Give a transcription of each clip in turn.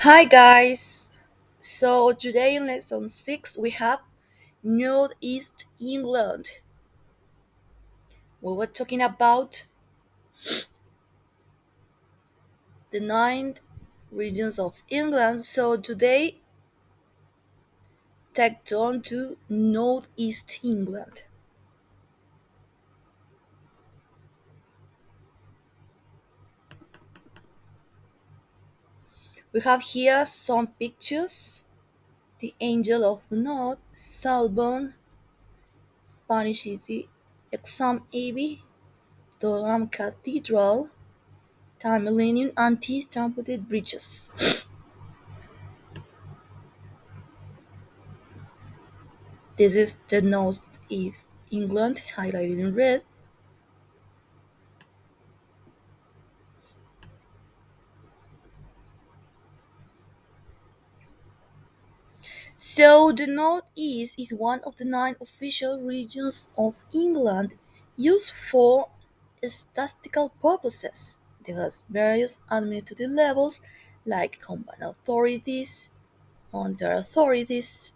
Hi guys! So today in lesson 6 we have Northeast England. We were talking about the 9 regions of England. So today take turn to Northeast England. We have here some pictures. The Angel of the North, Selborne, Spanish City, Exham Abbey, Durham Cathedral, Time Millennium Anti-Stampede Bridges. This is the Northeast England, highlighted in red. So, the Northeast is one of the 9 official regions of England used for statistical purposes. It has various administrative levels like combined authorities, under authorities,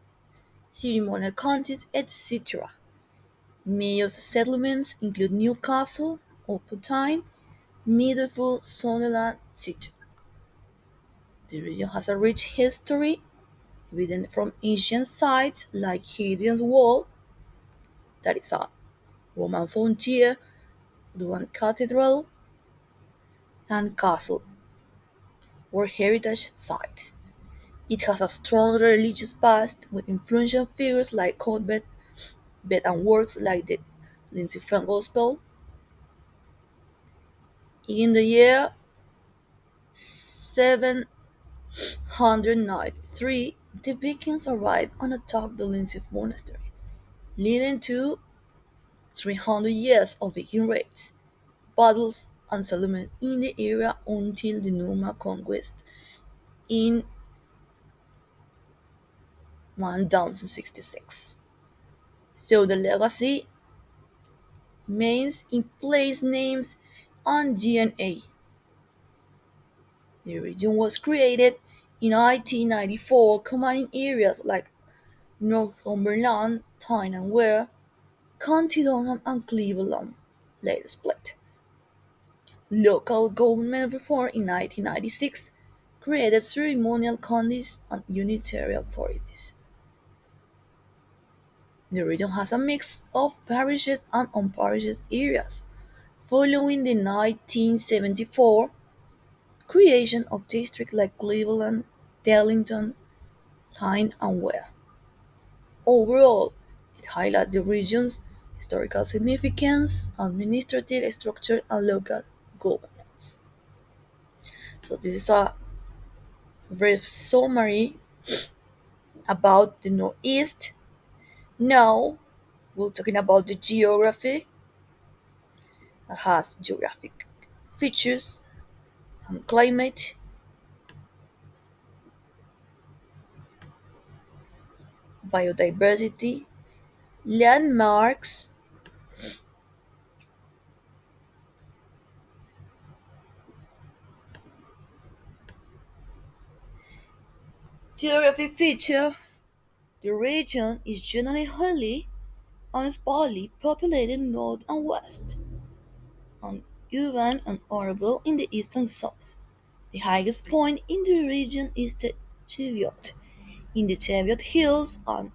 ceremonial counties, etc. Major settlements include Newcastle, Oppenheim, Middleford, Sunderland, etc. The region has a rich history, evident from ancient sites like Hadrian's Wall, that is a Roman frontier, Roman cathedral, and castle, were heritage sites. It has a strong religious past with influential figures like Cuthbert Bede and works like the Lindsey Fan Gospel. In the year 793, the Vikings arrived and attacked the Lindsey Monastery, leading to 300 years of Viking raids, battles, and settlement in the area until the Norman conquest in 1066. So the legacy remains in place names and DNA. The region was created in 1894, combining areas like Northumberland, Tyne and Wear, County Durham, and Cleveland, later split. Local government reform in 1996 created ceremonial counties and unitary authorities. The region has a mix of parishes and unparished areas, following the 1974 creation of districts like Cleveland, Darlington, Tyne and Wear. Overall, it highlights the region's historical significance, administrative structure, and local governance. So this is a brief summary about the Northeast. Now we're talking about the geography that has geographic features and climate, biodiversity, landmarks. Geography feature: the region is generally hilly and sparsely populated north and west, and urban and arable in the east and south. The highest point in the region is the Cheviot in the Cheviot Hills on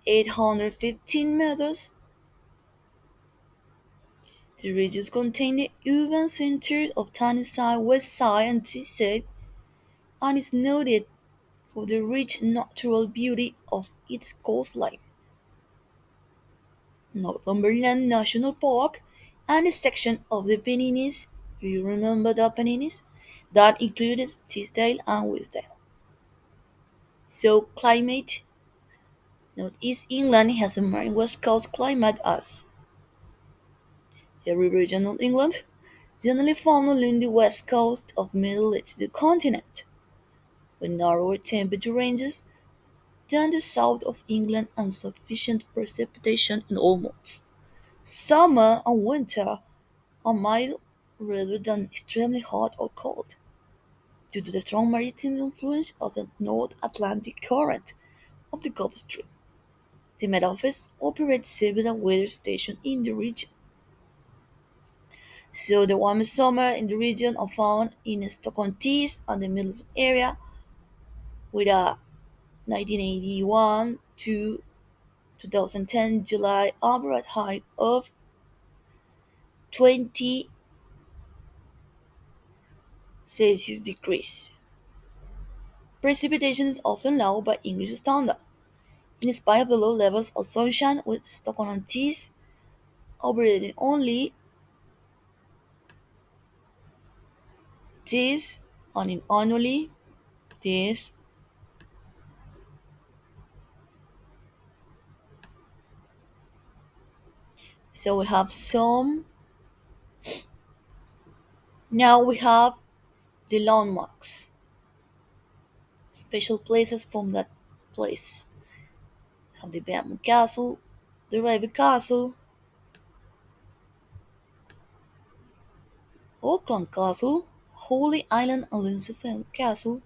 815 meters. The regions contain the urban centers of Tyneside, Westside, and Teesside, and is noted for the rich natural beauty of its coastline, Northumberland National Park, and a section of the Pennines. Do you remember the Pennines? That included Teesdale and Westdale. So, climate: Northeast England has a marine west coast climate as every region of England, generally found along the west coast of middle latitude continent, with narrower temperature ranges than the south of England and sufficient precipitation in all months. Summer and winter are mild rather than extremely hot or cold. due to the strong maritime influence of the North Atlantic current of the Gulf Stream. The Met Office operates several weather stations in the region. So the warmest summer in the region are found in Stockton-Tees and the Middle area with a 1981 to 2010 July average high of 20 Celsius degrees. Precipitation is often low by English standard, in spite of the low levels of sunshine with Stockton-on-Tees operating only this and in annually this. So we have some. Now we have the landmarks, special places from that place. We have the Batman Castle, the Raven Castle, Auckland Castle, Holy Island and Lindsay Castle,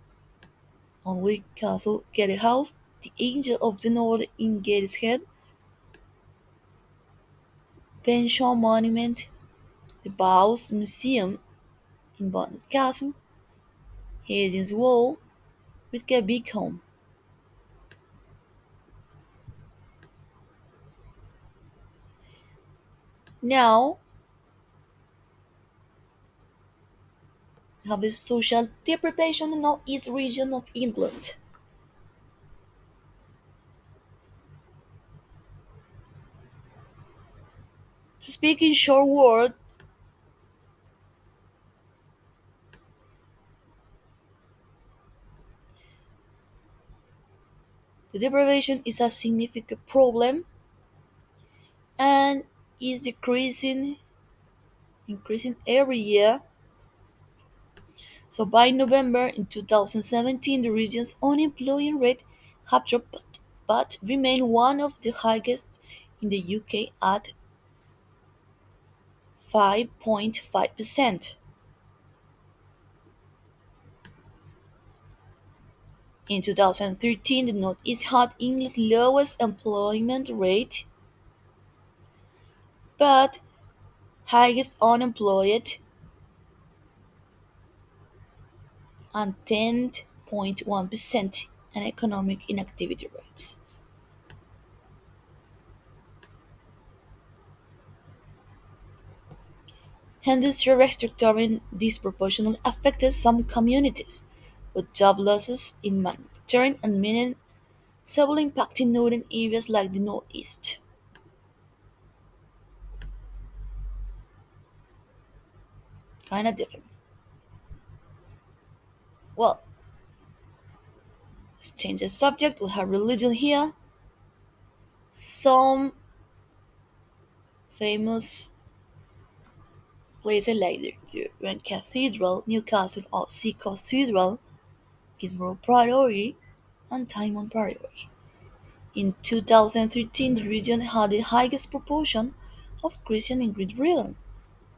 Alnwick Castle, Getty House, the Angel of the North in Gateshead, Penshaw Monument, the Bowes Museum in Barnett Castle, Hayden's Wall, Whitcomb Beacon. Now we have the social deprivation in the northeast region of England. To speak in short words, the deprivation is a significant problem and is increasing every year. So by November in 2017, the region's unemployment rate had dropped but remained one of the highest in the UK at 5.5%. In 2013, the Northeast had England's lowest employment rate but highest unemployed and 10.1% and economic inactivity rates. Industry restructuring disproportionately affected some communities, with job losses in manufacturing and mining severely impacting northern areas like the Northeast. Kind of different. Well, let's change the subject. We have religion here. Some famous places like the Rouen Cathedral, Newcastle or Sea Cathedral, Gizmo Priory, and Tymon Priory. In 2013, the region had the highest proportion of Christians in Great Britain.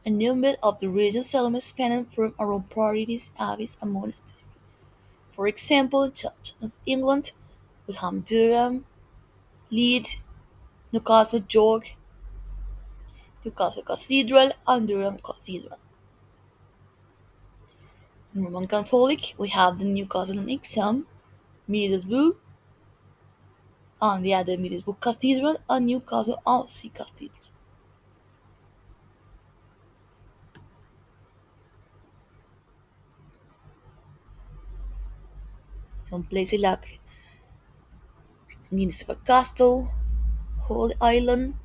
A number of the region's settlements spanned from around priories, abbeys, and monasteries. For example, Church of England, Wilham Durham, Leeds, Newcastle York, Newcastle Cathedral, and Durham Cathedral. In Roman Catholic, we have the Newcastle and Exham, Middlesbrough, and the other Middlesbrough Cathedral, and Newcastle Sea Cathedral. Some places like Nineveh Castle, Holy Island,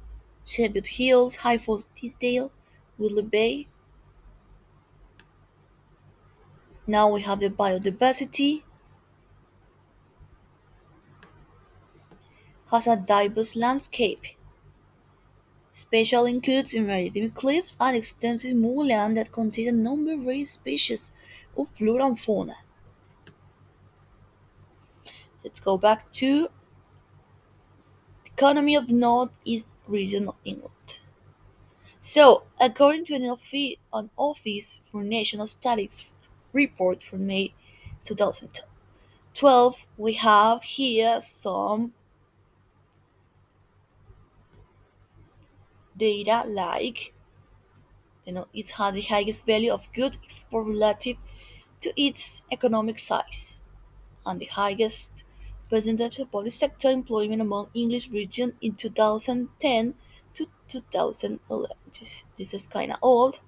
Sheffield Hills, High Falls, Teesdale, Whitley Bay. Now we have the biodiversity, has a diverse landscape. Special includes maritime cliffs and extensive moorland that contain a number of rare species of flora and fauna. Let's go back to the economy of the northeast region of England. So, according to an Office for National Statistics report from May 2012, we have here some data like it had the highest value of good export relative to its economic size and the highest percentage of public sector employment among English region in 2010 to 2011. This is kind of old.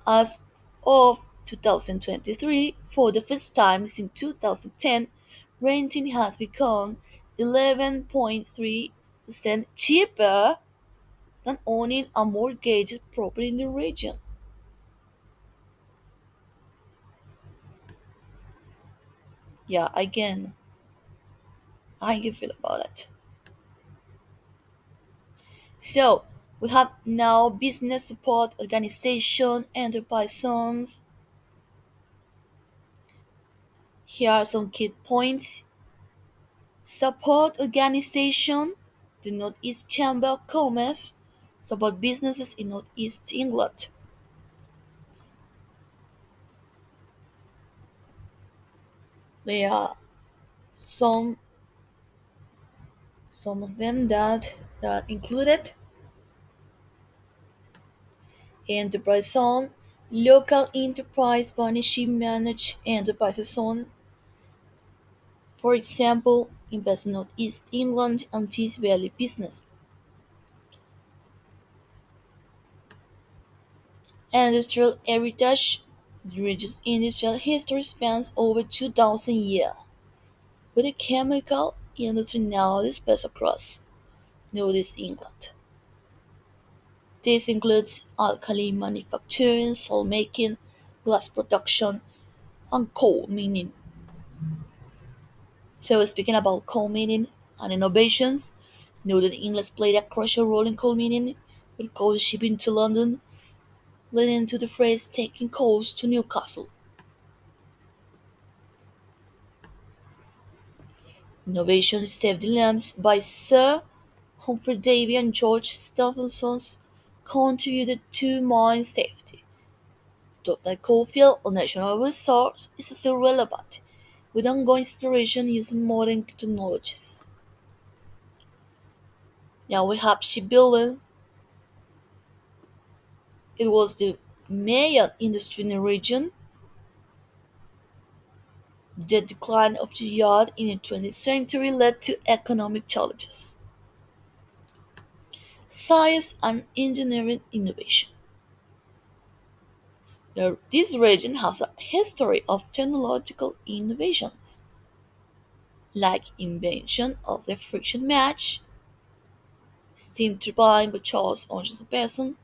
As of 2023, for the first time since 2010, renting has become 11.3% cheaper than owning a mortgaged property in the region. Yeah, again, how you feel about it? So we have now business support organization, enterprise zones. Here are some key points. Support organization, the Northeast Chamber of Commerce, support businesses in Northeast England. There are some some of them that included enterprise zone, local enterprise partnership managed enterprise zone. For example, in West Northeast England and Tees Valley business. Industrial heritage. The region's industrial history spans over 2,000 years, with the chemical industry now dispersed across Northeast England. This includes alkali manufacturing, salt making, glass production, and coal mining. So, speaking about coal mining and innovations, Northern England played a crucial role in coal mining, with coal shipping to London, leading to the phrase taking coals to Newcastle. Innovation Saved the Lamps by Sir Humphrey Davy and George Stephenson contributed to mine safety. Dr. Coalfield, a national resource, is still relevant, with ongoing exploration using modern technologies. Now we have shipbuilding. It was the major industry in the region. The decline of the yard in the 20th century led to economic challenges. Science and engineering innovation. This region has a history of technological innovations, like invention of the friction match, steam turbine by Charles Henry,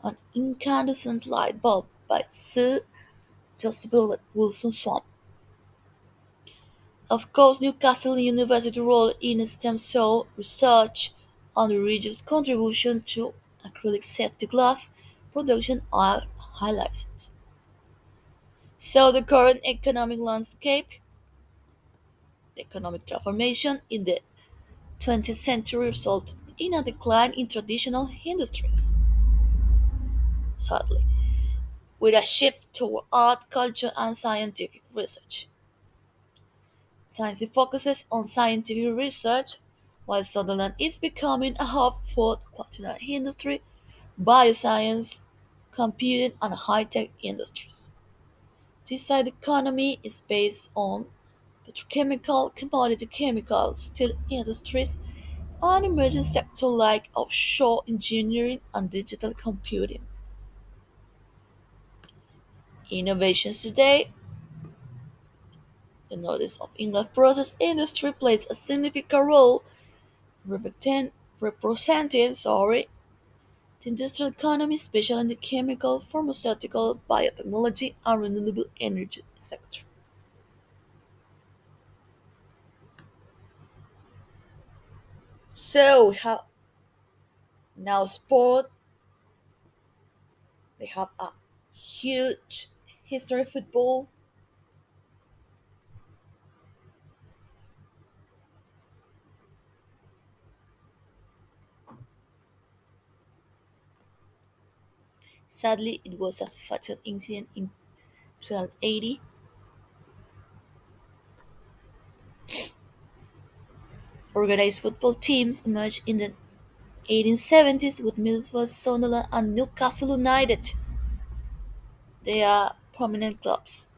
an incandescent light bulb by Sir Percival Wilson Swan. Of course, Newcastle University role in stem cell research and the region's contribution to acrylic safety glass production are highlighted. So the current economic landscape, the economic transformation in the 20th century resulted in a decline in traditional industries, sadly, with a shift toward art, culture, and scientific research. Tansy focuses on scientific research, while Sunderland is becoming a hub for quaternary industry, bioscience, computing, and high-tech industries. This side economy is based on petrochemical, commodity chemicals, steel industries, and emerging sectors like offshore engineering and digital computing. Innovations today, the Northeast of England process industry plays a significant role representing the industrial economy, especially in the chemical, pharmaceutical, biotechnology, and renewable energy sector. So we have now sport. They have a huge history of football. Sadly, it was a fatal incident in 1280. Organized football teams emerged in the 1870s with Middlesbrough, Sunderland, and Newcastle United. They are prominent clubs.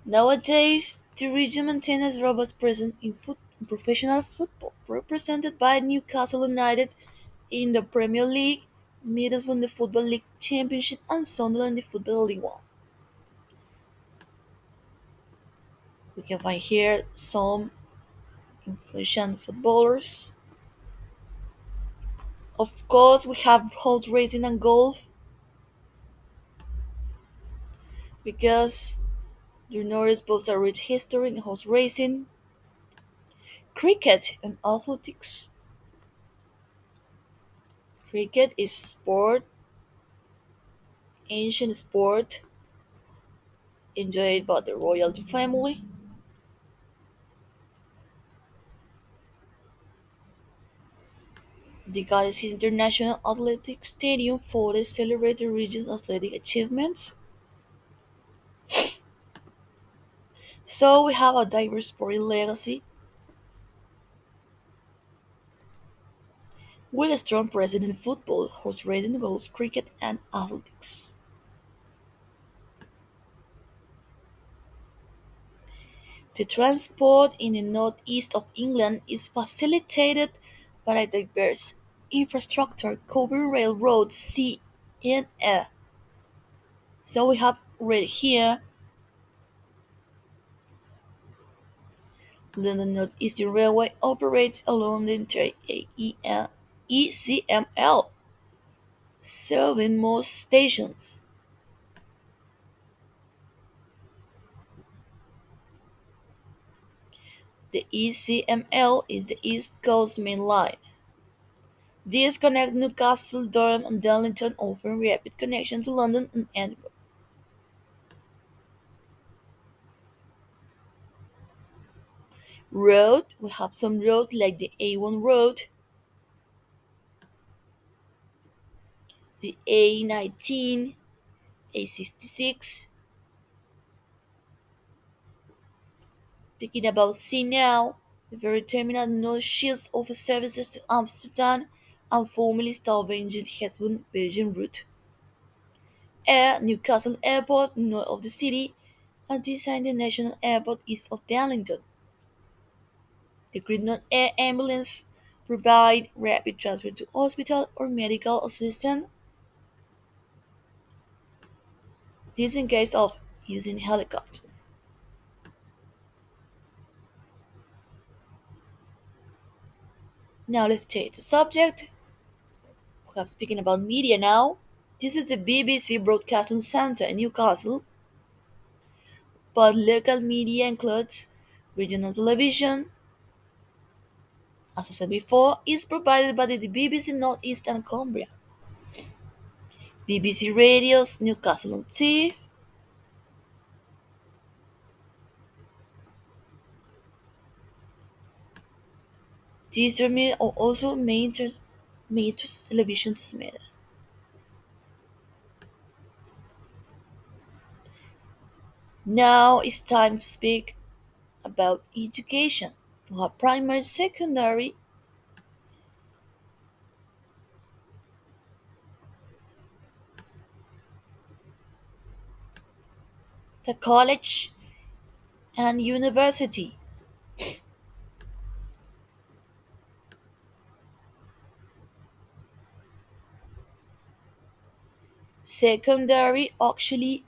Nowadays, the region maintains a robust presence in professional football, represented by Newcastle United in the Premier League, Middlesbrough in the Football League Championship, and Sunderland in the Football League One. We can find here some influential footballers. Of course, we have horse racing and golf because the Nordics boast a rich history in horse racing, cricket, and athletics. Cricket is sport, ancient sport enjoyed by the royalty family. The Goddess International Athletic Stadium for the celebrate the region's athletic achievements. So we have a diverse sporting legacy with a strong presence in football, horse racing, golf, cricket, and athletics. The transport in the northeast of England is facilitated by a diverse infrastructure covering railroads, sea, and air. So we have right here London North Eastern Railway operates along the entire ECML, serving most stations. The ECML is the East Coast Main Line. These connect Newcastle, Durham, and Darlington, offering rapid connection to London and Edinburgh. Road, we have some roads like the A1 road, the A19, A66. Speaking about sea now, the very terminal North Shields offers services to Amsterdam and formerly Stavanger Hesbun Belgian route. Air Newcastle Airport, north of the city, and Design International Airport east of Darlington. The Great North Air Ambulance provide rapid transfer to hospital or medical assistance. This in case of using helicopter. Now let's change the subject. We are speaking about media now. This is the BBC Broadcasting Centre in Newcastle, but local media includes regional television, as I said before, is provided by the BBC North East and Cumbria, BBC Radios Newcastle on Tees, these are also major television transmitter. Now it's time to speak about education. We have primary, secondary, the college, and university. Secondary actually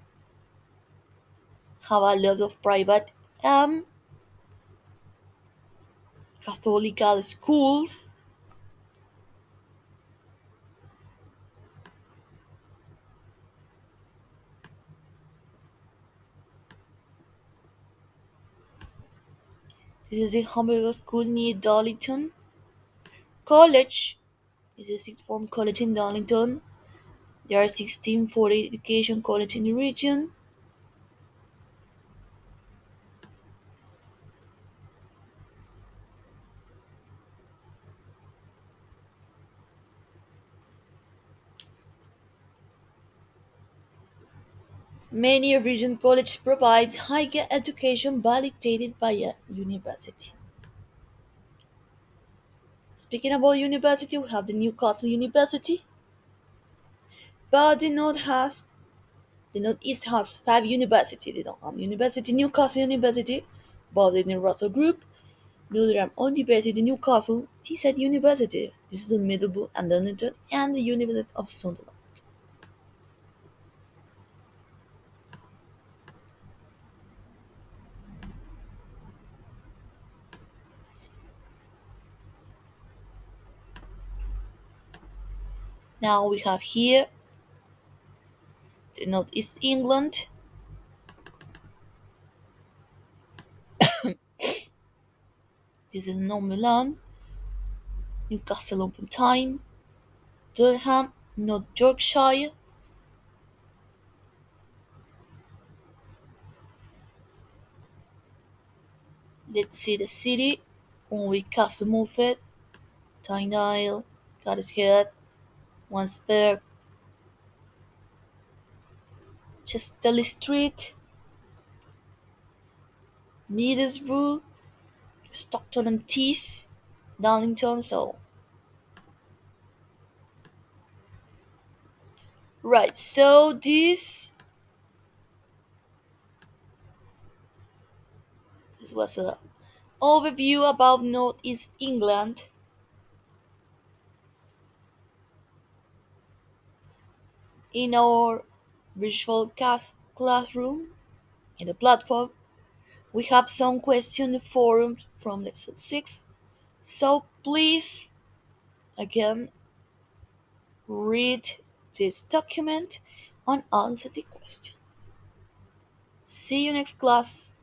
have a lot of private Catholical schools. This is the Hamburger School near Darlington. College is a sixth form college in Darlington. There are 1640 education college in the region. Many region colleges provide higher education validated by a university. Speaking about university, we have the Newcastle University, but the Northeast has five universities. They don't have University Newcastle University, Bowden and Russell Group, Notre Dame University Newcastle, Teesside University. This is the Middleburg and Nuneaton, and the University of Sunderland. Now we have here the Northeast England. This is North Milan, Newcastle upon Tyne, Durham, North Yorkshire. Let's see the city. Only Castle Moffat, Tyndale, Gateshead, Wandsbek, Chesterley Street, Middlesbrough, Stockton on Tees, Darlington. So, right. So this was a overview about Northeast England. In our virtual classroom in the platform, we have some question forums from lesson 6. So please again read this document and answer the question. See you next class.